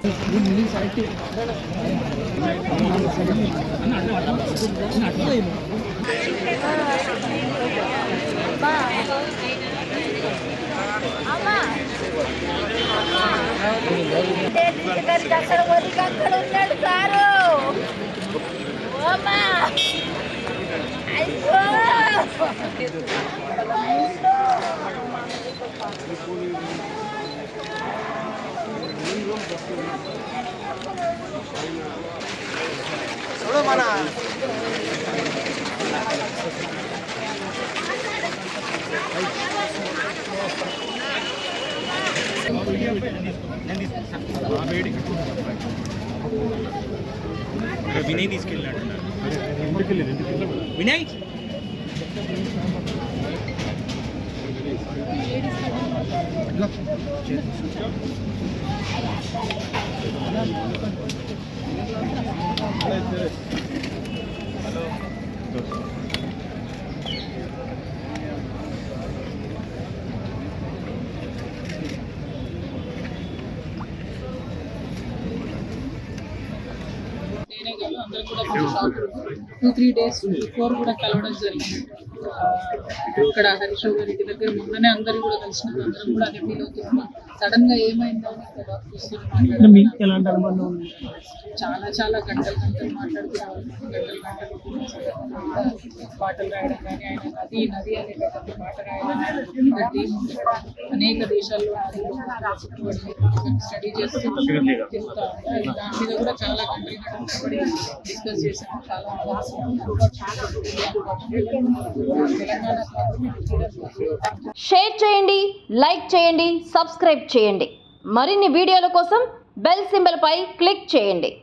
అక్కడ ఉన్నాడు సారు. చూడు మన వినయ్ తీసుకెళ్ళినట్టు వినయ్ అందరూ కూడా 2-3 days బిఫోర్ కూడా కలవడం జరిగింది. ఇక్కడ హరీష్ రావు గారికి దగ్గర మొన్ననే అందరూ కూడా కలిసినారు. అందరం కూడా అదే ఫీల్ అవుతున్నాం. సడన్ గా ఏమైందో చాలా చాలా గంటలు మాట్లాడుతున్నాం. పాటలు రాయడం కానీ ఆయన నది నది అనేటువంటి పాట రాయడం అనేక దేశాల్లో స్టడీ చేస్తూ తిరుగుతా దాని మీద కూడా చాలా కంట్రీ డిస్కస్ చేసాం. చాలా షేర్ చేయండి, లైక్ చేయండి, సబ్స్క్రైబ్ చేయండి. మరిన్ని వీడియోల కోసం బెల్ సింబల్ పై క్లిక్ చేయండి.